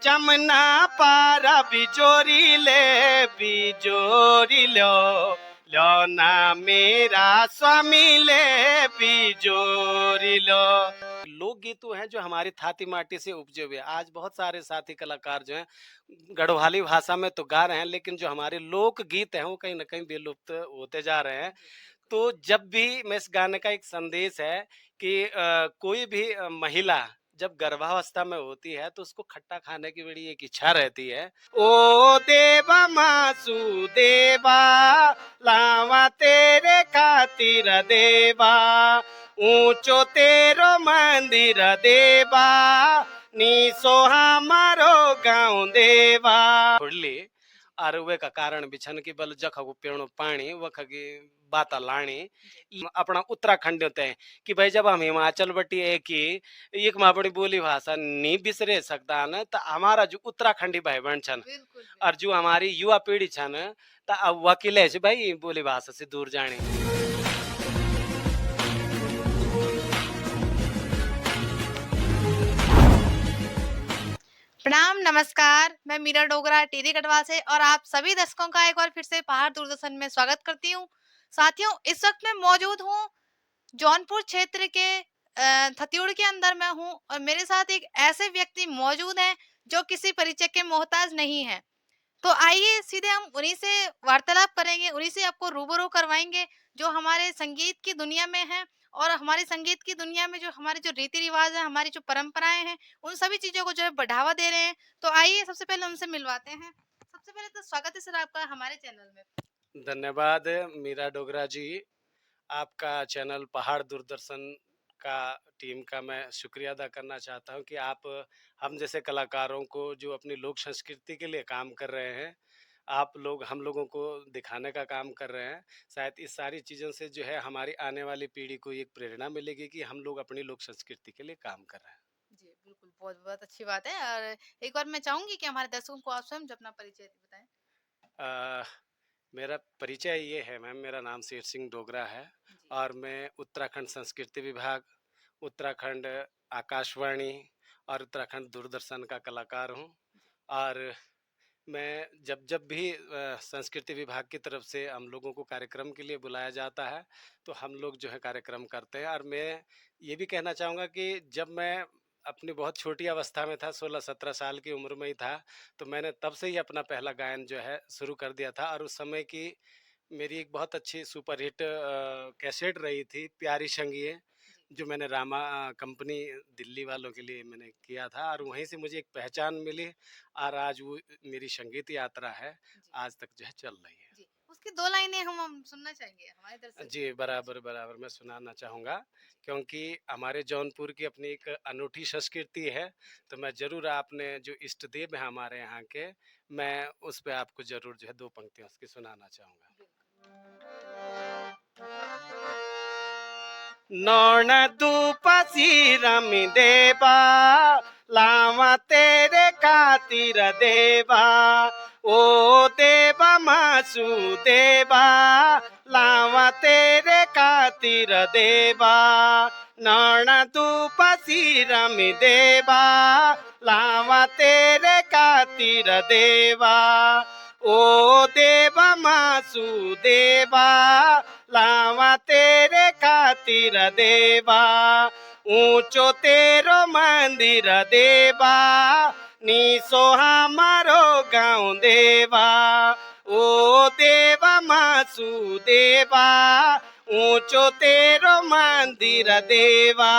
चमना पारा बिजोरी लो ना मेरा स्वामी ले बिजोरी लो। लोकगीत वो हैं जो हमारी थाती माटी से उपजे हुए हैं। आज बहुत सारे साथी कलाकार जो हैं गढ़वाली भाषा में तो गा रहे हैं, लेकिन जो हमारे लोकगीत हैं वो कहीं ना कहीं विलुप्त होते जा रहे हैं। तो जब भी मैं इस गाने का एक संदेश है कि कोई भी महिला जब गर्भावस्था में होती है तो उसको खट्टा खाने की बड़ी एक इच्छा रहती है। ओ देवा मासु देवा लावा तेरे खातिर देवा, ऊंचो तेरो मंदिर देवा, नीसो हमारो गाँव देवा। खुड़ली और वे का कारण बिछन की बल जख को पेड़ो पानी वख की बाता लाणी अपना उत्तराखंड होते हैं कि भाई जब हम हिमाचल बटी एक माँ बड़ी बोली भाषा नहीं बिसरे सकता न, तो हमारा जो उत्तराखंडी भाई बहन छन और जो हमारी युवा पीढ़ी छन तो अब वकील है भाई बोली भाषा से दूर जाने। प्रणाम, नमस्कार। मैं मीरा डोगरा टिहरी गढ़वाल से और आप सभी दर्शकों का एक बार फिर से पहाड़ दूरदर्शन में स्वागत करती हूँ। साथियों, इस वक्त मैं मौजूद हूँ जौनपुर क्षेत्र के थत्यूड़ के अंदर मैं हूँ और मेरे साथ एक ऐसे व्यक्ति मौजूद हैं जो किसी परिचय के मोहताज नहीं है। तो आइए सीधे हम उन्हीं से वार्तालाप करेंगे, उन्हीं से आपको रूबरू करवाएंगे जो हमारे संगीत की दुनिया में है और हमारे संगीत की दुनिया में जो हमारे जो रीति रिवाज है, हमारी जो परंपराएं हैं, उन सभी चीजों को जो है बढ़ावा दे रहे हैं। तो आइए सबसे पहले उनसे मिलवाते हैं। सबसे पहले तो स्वागत है सर आपका हमारे चैनल में। धन्यवाद मीरा डोगरा जी। आपका चैनल पहाड़ दूरदर्शन का टीम का मैं शुक्रिया अदा करना चाहता हूं कि आप हम जैसे कलाकारों को जो अपनी लोक संस्कृति के लिए काम कर रहे हैं, आप लोग हम लोगों को दिखाने का काम कर रहे हैं। शायद इस सारी चीज़ों से जो है हमारी आने वाली पीढ़ी को एक प्रेरणा मिलेगी कि हम लोग अपनी लोक संस्कृति के लिए काम कर रहे हैं। जी बिल्कुल, बहुत बहुत अच्छी बात है। और एक बार मैं चाहूंगी कि हमारे दर्शकों को आप स्वयं जो अपना परिचय बताएं। अ, मेरा परिचय ये है मैम, मेरा नाम शेर सिंह डोगरा है जी और मैं उत्तराखंड संस्कृति विभाग, उत्तराखंड आकाशवाणी और उत्तराखंड दूरदर्शन का कलाकार हूँ। और मैं जब जब भी संस्कृति विभाग की तरफ से हम लोगों को कार्यक्रम के लिए बुलाया जाता है तो हम लोग जो है कार्यक्रम करते हैं। और मैं ये भी कहना चाहूँगा कि जब मैं अपनी बहुत छोटी अवस्था में था, 16-17 साल की उम्र में ही था, तो मैंने तब से ही अपना पहला गायन जो है शुरू कर दिया था। और उस समय की मेरी एक बहुत अच्छी सुपरहिट कैसेट रही थी प्यारी संगिए, जो मैंने रामा कंपनी दिल्ली वालों के लिए मैंने किया था और वहीं से मुझे एक पहचान मिली। और आज वो मेरी संगीत यात्रा है, जी आज तक जो है चल रही है। जी, उसकी दो लाइनें हम सुनना चाहेंगे हमारे दर्शक। जी, बराबर, बराबर मैं सुनाना चाहूँगा क्योंकि हमारे जौनपुर की अपनी एक अनूठी संस्कृति है, तो मैं ज़रूर आपने जो इष्ट देव हैं हमारे यहाँ के, मैं उस पे आपको ज़रूर जो है 2 पंक्तियाँ उसकी सुनाना चाहूँगा। नौन दुपसी रमी देवा लावा तेरे खातिर देवा, ओ देवा मासु देवा लावा तेरे खातिर देवा, नौन दुपसी रमी देवा लावा तेरे खातिर देवा, ओ देवा मासु देवा लावा तेरे खातिर देवा, ऊंचो तेरो मंदिर देवा, नीसो हमारो गाँव देवा, ओ देवा मासु देवा, ऊंचो तेरो मंदिर देवा।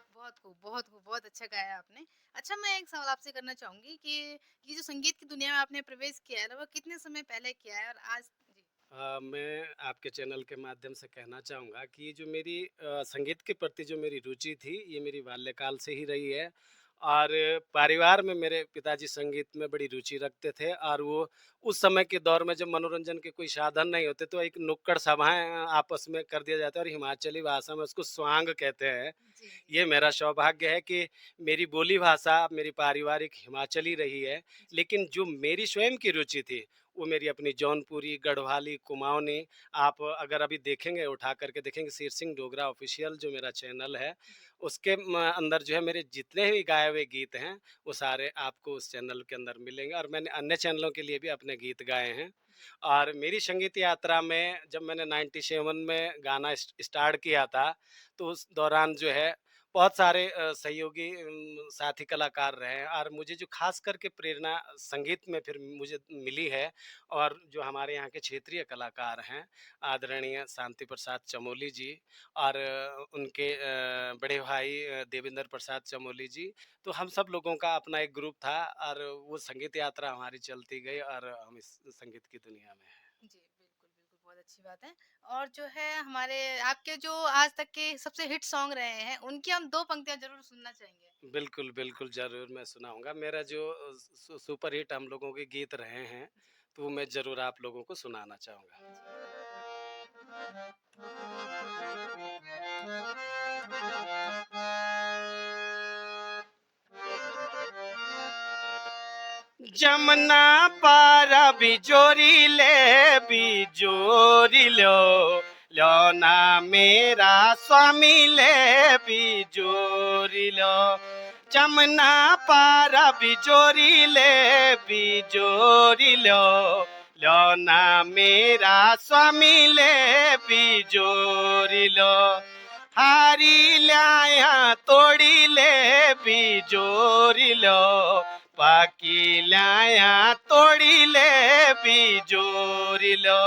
बहुत खूब, बहुत खूब, बहुत अच्छा गाया आपने। अच्छा, मैं एक सवाल आपसे करना चाहूंगी कि ये जो संगीत की दुनिया में आपने प्रवेश किया है, वो कितने समय पहले किया है और आज? जी मैं आपके चैनल के माध्यम से कहना चाहूँगा कि जो मेरी संगीत के प्रति जो मेरी रुचि थी, ये मेरी बाल्यकाल से ही रही है। और परिवार में मेरे पिताजी संगीत में बड़ी रुचि रखते थे और वो उस समय के दौर में जब मनोरंजन के कोई साधन नहीं होते तो एक नुक्कड़ सभाएँ आपस में कर दिया जाता है और हिमाचली भाषा में उसको स्वांग कहते हैं। जी जी ये मेरा सौभाग्य है कि मेरी बोली भाषा मेरी पारिवारिक हिमाचली रही है, जी लेकिन जो मेरी स्वयं की रुचि थी वो मेरी अपनी जौनपुरी, गढ़वाली, कुमाऊनी। आप अगर अभी देखेंगे, उठा करके देखेंगे शेर सिंह डोगरा ऑफिशियल जो मेरा चैनल है, जी उसके अंदर जो है मेरे जितने भी गाए हुए गीत हैं, वो सारे आपको उस चैनल के अंदर मिलेंगे और मैंने अन्य चैनलों के लिए भी अपने गीत गाए हैं। और मेरी संगीत यात्रा में जब मैंने 97 में गाना स्टार्ट किया था, तो उस दौरान जो है बहुत सारे सहयोगी साथी कलाकार रहे हैं और मुझे जो खास करके प्रेरणा संगीत में फिर मुझे मिली है और जो हमारे यहाँ के क्षेत्रीय कलाकार हैं, आदरणीय शांति प्रसाद चमोली जी और उनके बड़े भाई देवेंद्र प्रसाद चमोली जी, तो हम सब लोगों का अपना एक ग्रुप था और वो संगीत यात्रा हमारी चलती गई और हम इस संगीत की दुनिया में हैं। जी, बिल्कुल, बिल्कुल, बहुत अच्छी बात है। और जो है हमारे आपके जो आज तक के सबसे हिट सॉन्ग रहे हैं, उनकी हम 2 पंक्तियाँ ज़रूर सुनना चाहेंगे। बिल्कुल, बिल्कुल, ज़रूर मैं सुनाऊँगा। मेरा जो सुपर हिट हम लोगों के गीत रहे हैं, तो वो मैं ज़रूर आप लोगों को सुनाना चाहूँगा। जमुना पारा बिजोरी ले बिजोरी लो ना मेरा स्वामी ले बिजोरी लो। जमुना पारा बिजोरी ले बिजोरी लो ना मेरा स्वामी ले बिजोरी लो। हारी लाया तोड़ी ले बिजोरी लो, पाकी लाया तोड़ी ले बिजोरी लो।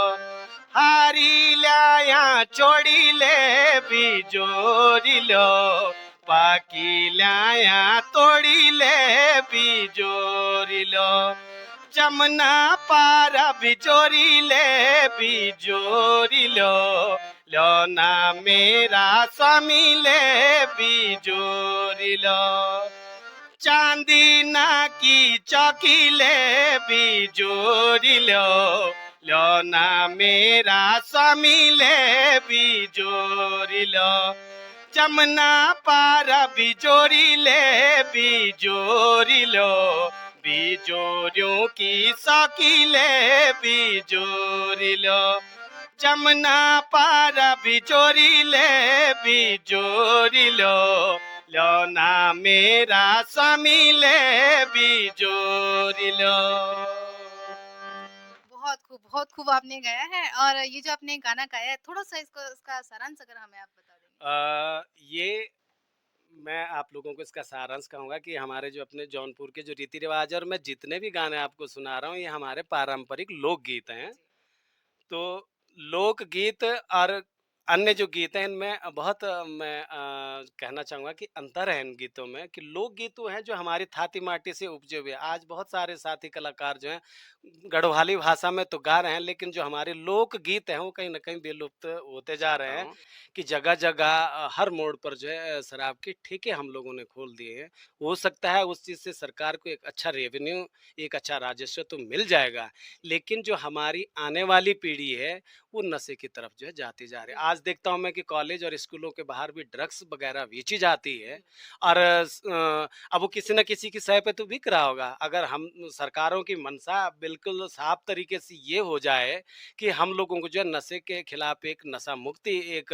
हारी लाया चोड़ी ले बिजोरी लो, पाकी लाया तोड़ी ले बिजोरी लो। जमुना पारा बिजोरी ले बिजोरी लो ना मेरा स्वामी ले बिजोरी लो। चांदी ना की चौकी ले बिजोरी लो ना मेरा स्वामी ले बिजोरी लो। जमुना पारा बिजोरी ले बिजोरी लो, बिजोरियों की सौकी ले बिजोरी लो। जमुना पारा बिजोरी ले बिजोरी लो ना मेरा स्वामी ले बिजोरी लो। बहुत खूब आपने गाया है। और ये जो आपने गाना गाया है, थोड़ा-सा इसका सारांश अगर हमें आप बता देंगे? ये मैं आप लोगों को इसका सारांश कहूँगा कि हमारे जो अपने जौनपुर के जो रीति रिवाज है और मैं जितने भी गाने आपको सुना रहा हूँ, ये हमारे पारंपरिक लोकगीत हैं। जी, तो लोकगीत और अन्य जो गीत हैं इनमें बहुत मैं कहना चाहूँगा कि अंतर है इन गीतों में कि लोकगीत वो हैं जो हमारी थाती माटी से उपजे हुए हैं। आज बहुत सारे साथी कलाकार जो हैं गढ़वाली भाषा में तो गा रहे हैं, लेकिन जो हमारे लोकगीत हैं वो कहीं न कहीं विलुप्त होते जा रहे हैं कि जगह-जगह हर मोड़ पर जो है शराब के ठेके हम लोगों ने खोल दिए हैं। हो सकता है उस चीज़ से सरकार को एक अच्छा रेवेन्यू, एक अच्छा राजस्व तो मिल जाएगा, लेकिन जो हमारी आने वाली पीढ़ी है वो नशे की तरफ जो है जाती जा रही है। आज देखता हूँ मैं कि कॉलेज और स्कूलों के बाहर भी ड्रग्स वगैरह बेची जाती है और अब वो किसी न किसी की सह पे तो बिक रहा होगा। अगर हम सरकारों की मंशा बिल्कुल साफ तरीके से ये हो जाए कि हम लोगों को जो है नशे के खिलाफ एक नशा मुक्ति एक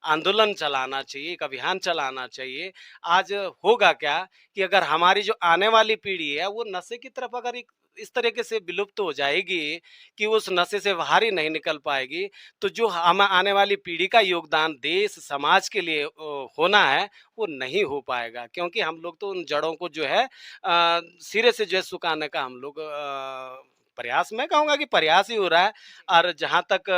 आंदोलन चलाना चाहिए, एक अभियान चलाना चाहिए। आज होगा क्या कि अगर हमारी जो आने वाली पीढ़ी है वो नशे की तरफ अगर एक इस तरीके से विलुप्त हो जाएगी कि उस नशे से बाहर ही नहीं निकल पाएगी, तो जो हम आने वाली पीढ़ी का योगदान देश, समाज के लिए होना है, वो नहीं हो पाएगा। क्योंकि हम लोग तो उन जड़ों को जो है सिरे से जो है सुखाने का हम लोग प्रयास मैं कहूँगा कि प्रयास ही हो रहा है। और जहाँ तक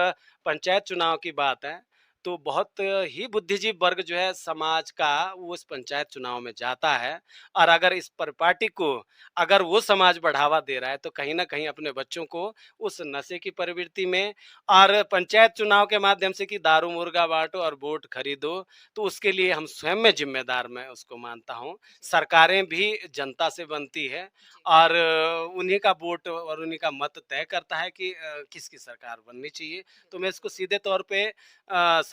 पंचायत चुनाव की बात है, तो बहुत ही बुद्धिजीवी वर्ग जो है समाज का वो इस पंचायत चुनाव में जाता है और अगर इस पर पार्टी को अगर वो समाज बढ़ावा दे रहा है तो कहीं न कहीं अपने बच्चों को उस नशे की प्रवृत्ति में और पंचायत चुनाव के माध्यम से कि दारू मुर्गा बाँटो और वोट खरीदो, तो उसके लिए हम स्वयं में ज़िम्मेदार मैं उसको मानता हूँ। सरकारें भी जनता से बनती है और उन्हीं का वोट और उन्हीं का मत तय करता है कि किसकी सरकार बननी चाहिए। तो मैं इसको सीधे तौर पे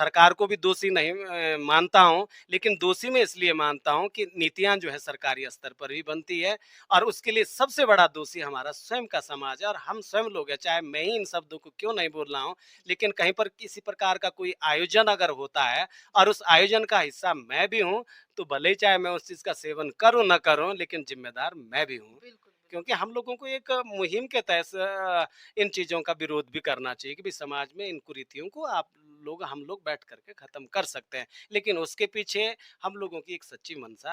सरकार को भी दोषी नहीं मानता हूँ, लेकिन दोषी मैं इसलिए मानता हूँ कि नीतियाँ जो है सरकारी स्तर पर भी बनती है और उसके लिए सबसे बड़ा दोषी हमारा स्वयं का समाज है और हम स्वयं लोग हैं। चाहे मैं ही इन शब्दों को क्यों नहीं बोल रहा हूँ, लेकिन कहीं पर किसी प्रकार का कोई आयोजन अगर होता है और उस आयोजन का हिस्सा मैं भी हूँ, तो भले ही चाहे मैं उस चीज़ का सेवन करूँ ना करूँ, लेकिन ज़िम्मेदार मैं भी हूँ। बिल्कुल, क्योंकि हम लोगों को एक मुहिम के तहत इन चीज़ों का विरोध भी करना चाहिए कि भाई समाज में इन कुरीतियों को हम लोग बैठ करके ख़त्म कर सकते हैं। लेकिन उसके पीछे हम लोगों की एक सच्ची मंशा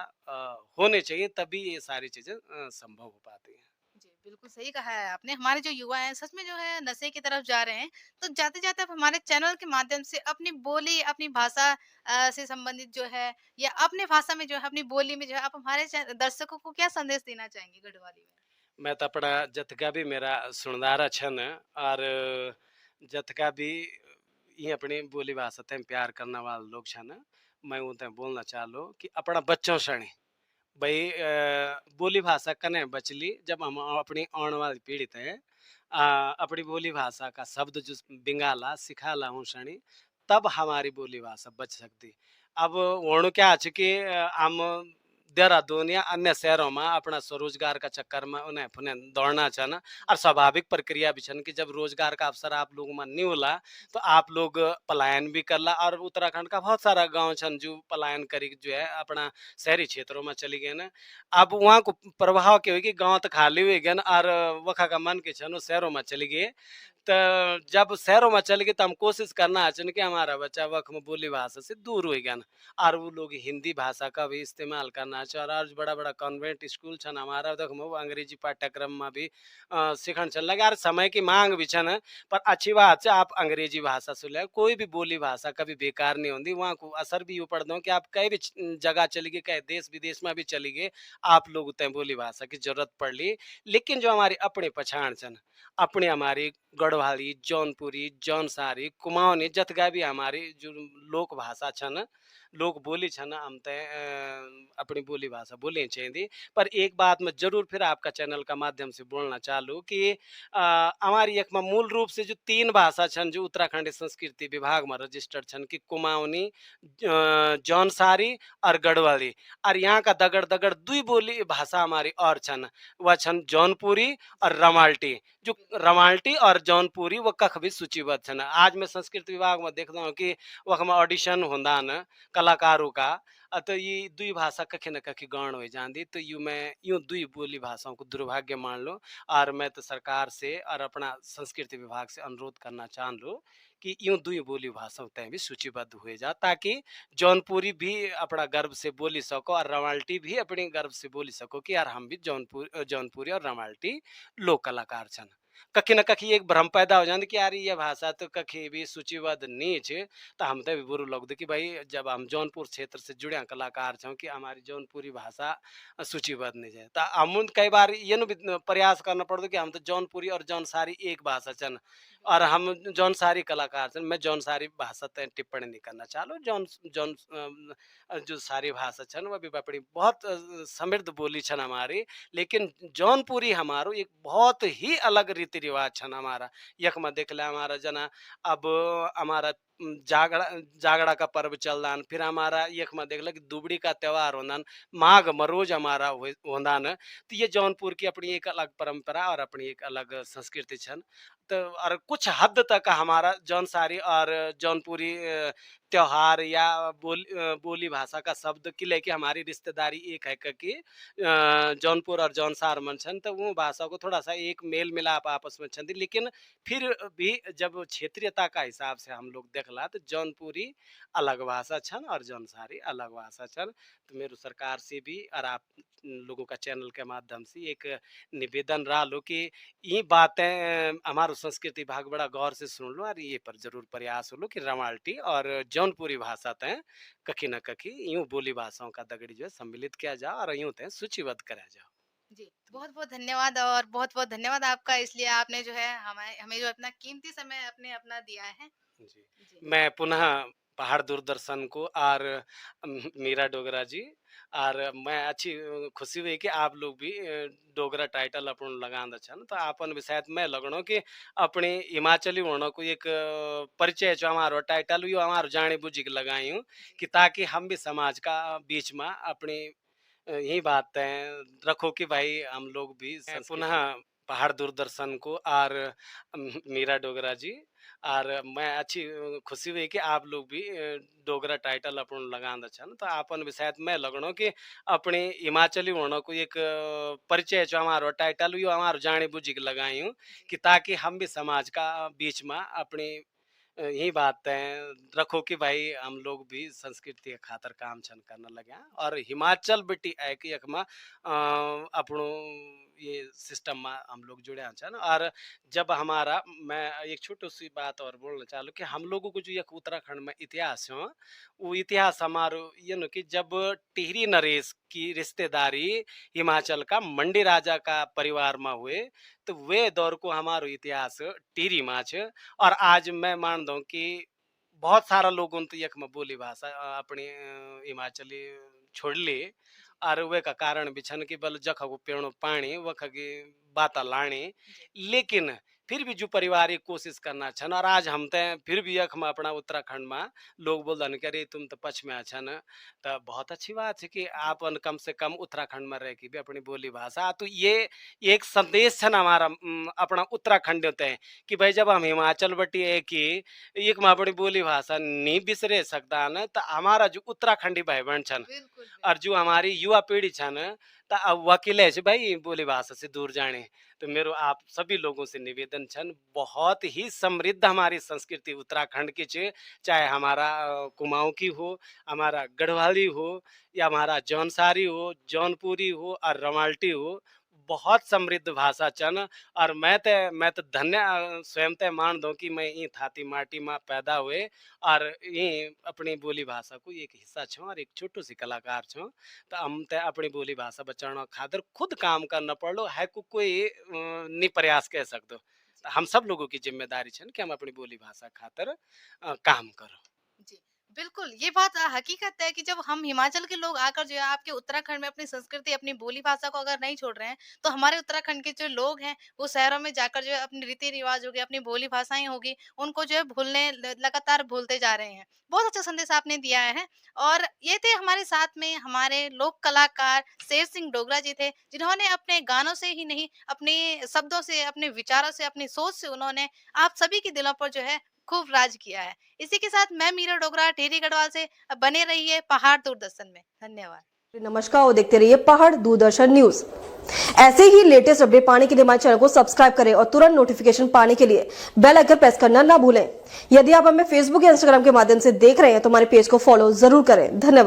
होनी चाहिए, तभी ये सारी चीज़ें संभव हो पाती हैं। जी, बिल्कुल सही कहा है आपने। हमारे जो युवा हैं सच में जो है नशे की तरफ जा रहे हैं। तो जाते-जाते आप हमारे चैनल के माध्यम से अपनी बोली, अपनी भाषा से संबंधित जो है या अपनी भाषा में जो है अपनी बोली में जो है आप हमारे दर्शकों को क्या संदेश देना चाहेंगे गढ़वाली में? मैं तो अपना जतका भी मेरा सुनदारा छन और जतका भी ये अपनी बोली भाषा ते प्यार करने वाले लोग छन, मैं उनते बोलना चाहूँ कि अपना बच्चों सणी भाई बोली भाषा कने बचली जब हम अपनी आने वाली पीढ़ी ते अपनी बोली भाषा का शब्द जो बिंगाला सिखाला हूँ शनी, तब हमारी बोली भाषा बच सकती। अब वोणु क्या है कि हम देहरादून या अन्य शहरों में अपना स्वरोजगार का चक्कर में उन्हें पुनः दौड़ना छन और स्वाभाविक प्रक्रिया भी छन कि जब रोजगार का अवसर आप लोगों में नहीं होला, तो आप लोग पलायन भी करला और उत्तराखंड का बहुत सारा गांव छन जो पलायन करी जो है अपना शहरी क्षेत्रों में चली गए ना। अब वहाँ को प्रभाव क्या हुई कि गांव तो खाली हुई गए और वखा का मन के छन वो शहरों में चली गए। तो जब शहरों में चल गए तो हम कोशिश करना है कि हमारा बच्चा वक्त में बोली भाषा से दूर हो गया और वो लोग हिंदी भाषा का भी इस्तेमाल करना चाहिए। और आज बड़ा बड़ा कॉन्वेंट स्कूल छन हमारा देख में वो अंग्रेजी पाठ्यक्रम में भी सीखन चल लगे और समय की मांग भी छन। पर अच्छी बात है आप अंग्रेजी भाषा सुन कोई भी बोली भाषा कभी बेकार नहीं होती, वहाँ को असर भी यू पड़ दो कि आप कहीं भी जगह चली गए, कहीं देश विदेश में भी चली गए, आप लोग उतने बोली भाषा की जरूरत पड़ ली। लेकिन जो हमारी अपनी पछाण छन, अपनी हमारी गढ़वाली, जौनपुरी, जौनसारी, कुमाऊनी जतगा भी हमारी जो लोक भाषा छन, लोक बोली छन, हम ते अपनी बोली भाषा बोलनी चाहिए। पर एक बात मैं जरूर फिर आपका चैनल का माध्यम से बोलना चालू कि हमारी एक में मूल रूप से जो 3 भाषा छन जो उत्तराखंड संस्कृति विभाग में रजिस्टर्ड छन कि कुमाऊनी, जौनसारी और गढ़वाली। और यहाँ का दगड़ दगड़ 2 बोली भाषा हमारी और छन, वह छन जौनपुरी और रमाल्टी। जो रमाल्टी और जौनपुरी वो कख भी सूचीबद्ध छन। आज मैं संस्कृत विभाग में देखता हूँ कि वखमा ऑडिशन होंदा न कलाकारों का, तो ये 2 भाषा कखे न कखे गौण हो जाती। तो यूँ मैं यूँ 2 बोली भाषाओं को दुर्भाग्य मान लो और मैं तो सरकार से और अपना संस्कृति विभाग से अनुरोध करना चाह लो कि यूँ 2 बोली भाषाओं तय भी सूचीबद्ध हुए जा, ताकि जौनपुरी भी अपना गर्व से बोली सको और रमाल्टी भी अपनी गर्व से बोली सको कि यार हम भी जौनपुरी और रमाल्टी लोक कलाकार छन। कखी न कखी एक भ्रम पैदा हो जाती कि यार ये भाषा तो कखी भी सूचीबद्ध नहीं छे। तो हम तो भी बुरू लगता कि भाई जब हम जौनपुर क्षेत्र से जुड़े कलाकार छो कि हमारी जौनपुरी भाषा सूचीबद्ध नहीं है, तो हम कई बार ये भी प्रयास करना पड़ता कि हम तो जौनपुरी और जौनसारी एक भाषा छन और हम जौनसारी कलाकार छन। मैं जौनसारी भाषा तय टिप्पणी नहीं करना चाहूँ। जौन जौन जो सारी भाषा छन वह भी अपनी बहुत समृद्ध बोली छन हमारी, लेकिन जौनपुरी हमारो एक बहुत ही अलग रीति रिवाज छन हमारा। यख में देख ले हमारा जना अब हमारा जागड़ा जागड़ा का पर्व चल रहा, फिर हमारा यख में देख ले कि दुबड़ी का त्योहार होना, माघ मरोज हमारा होना न। तो ये जौनपुर की अपनी एक अलग परंपरा और अपनी एक अलग संस्कृति छन। तो और कुछ हद तक हमारा जौनसारी और जौनपुरी त्योहार या बोली भाषा का शब्द कि लेके हमारी रिश्तेदारी एक है कि जौनपुर और जौनसार मन छन, तो वो भाषा को थोड़ा सा एक मेल मिलाप आपस में छन। लेकिन फिर भी जब क्षेत्रीयता का हिसाब से हम लोग देखला तो जौनपुरी अलग भाषा छन और जौनसारी अलग भाषा छन। तो मेरे सरकार से भी और आप लोगों का चैनल के माध्यम से एक निवेदन रहा लो कि ये बातें हमारो संस्कृति विभाग बड़ा गौर से सुन लो और ये पर जरूर प्रयास हो लो कि रमाल्टी और जौनपुरी भाषा तय कखी न कखी यूं बोली भाषाओं का दगड़ी जो है सम्मिलित किया जाओ और यूं तय सूचीबद्ध करा जाओ। जी, बहुत-बहुत धन्यवाद और बहुत-बहुत धन्यवाद आपका इसलिए आपने जो है हमें हमें जो अपना कीमती समय अपने अपना दिया है। जी, जी। मैं पुनः पहाड़ दूरदर्शन को और मीरा डोगरा जी और मैं अच्छी खुशी हुई कि आप लोग भी डोगरा टाइटल अपन लगांदा छन तो आपन भी शायद मैं लगणो कि अपने हिमाचली होने को एक परिचय जो हमारो टाइटल यो हमारो जाने बुझी के लगायूं कि ताकि हम भी समाज का बीच में अपनी यही बात है रखो कि भाई हम लोग भी पुनः पहाड़ दूरदर्शन को और मीरा डोगरा जी और मैं अच्छी खुशी हुई कि आप लोग भी डोगरा टाइटल अपन लगांदा छन तो आपन भी शायद मैं लगणो कि अपने हिमाचली होने को एक परिचय जो हमारो टाइटल यो हमारो जाने बुझी के लगायूं कि ताकि हम भी समाज का बीच में अपनी यही बात है रखो कि भाई हम लोग भी संस्कृति के खातर काम छन करने लगे और हिमाचल बेटी एक यखमा अपनो ये सिस्टम में हम लोग जुड़े छन और जब हमारा मैं एक छोटी सी बात और बोलना चाहूँ कि हम लोगों को जो एक उत्तराखंड में इतिहास है वो इतिहास हमारो ये न कि जब टिहरी नरेश की रिश्तेदारी हिमाचल का मंडी राजा का परिवार में हुए तो वे दौर को हमारो इतिहास टिहरी में छ और आज मैं मान दूं कि बहुत सारा लोगों तो यख में बोली भाषा अपनी हिमाचली छोड़ ली और वे का कारण भी छन कि बल जख को पेड़ो पानी वख की बाता लानी लेकिन फिर भी जो पारिवारिक कोशिश करना छन और आज हम ते फिर भी यख में अपना उत्तराखंड में लोग बोलदन कि अरे तुम तो पश्चिम में छन तो बहुत अच्छी बात है कि आप कम से कम उत्तराखंड में रह के भी अपनी बोली भाषा तो ये एक संदेश छन हमारा अपना उत्तराखंड होते हैं कि भाई जब हम हिमाचल बटी है कि एक में अपनी बोली भाषा नहीं बिसरे सकता न तो हमारा जो उत्तराखंडी भाई बहन छन और जो हमारी युवा पीढ़ी छन तो अब वकील है भाई बोली भाषा से दूर जाने तो मेरे आप सभी लोगों से निवेदन छन बहुत ही समृद्ध हमारी संस्कृति उत्तराखंड की चाहे हमारा कुमाऊं की हो हमारा गढ़वाली हो या हमारा जौनसारी हो जौनपुरी हो और रमाल्टी हो बहुत समृद्ध भाषा चन और मैं तो धन्य स्वयं ते मान दो कि मैं ये थाती माटी में पैदा हुए और ये अपनी बोली भाषा को एक हिस्सा छो और एक छोटू सी कलाकार छो तो हम ते अपनी बोली भाषा बचाना खातिर खुद काम करना पड़ो है को कोई नहीं प्रयास कह सकते तो हम सब लोगों की जिम्मेदारी छन कि हम अपनी बोली भाषा खातिर काम करो जी बिल्कुल ये बात हकीकत है कि जब हम हिमाचल के लोग आकर जो है आपके उत्तराखंड में अपनी संस्कृति अपनी बोली भाषा को अगर नहीं छोड़ रहे हैं तो हमारे उत्तराखंड के जो लोग हैं वो शहरों में जाकर जो है अपने रीति रिवाज हो गए अपनी बोली भाषाएं होगी उनको जो है भूलने लगातार भूलते जा रहे हैं। बहुत अच्छा संदेश आपने दिया है। और ये थे हमारे साथ में हमारे लोक कलाकार शेर सिंह डोगरा जी थे जिन्होंने अपने गानों से ही नहीं अपने शब्दों से अपने विचारों से अपनी सोच से उन्होंने आप सभी के दिलों पर जो है खूब राज किया है। इसी के साथ मैं मीरा डोगरा टिहरी गढ़वाल से बने रहिए पहाड़ दूरदर्शन में। धन्यवाद। नमस्कार और देखते रहिए पहाड़ दूरदर्शन न्यूज। ऐसे ही लेटेस्ट अपडेट पाने के लिए हमारे चैनल को सब्सक्राइब करें और तुरंत नोटिफिकेशन पाने के लिए बेल आइकन प्रेस करना ना भूलें। यदि आप हमें फेसबुक या इंस्टाग्राम के माध्यम से देख रहे हैं तो हमारे पेज को फॉलो जरूर करें। धन्यवाद।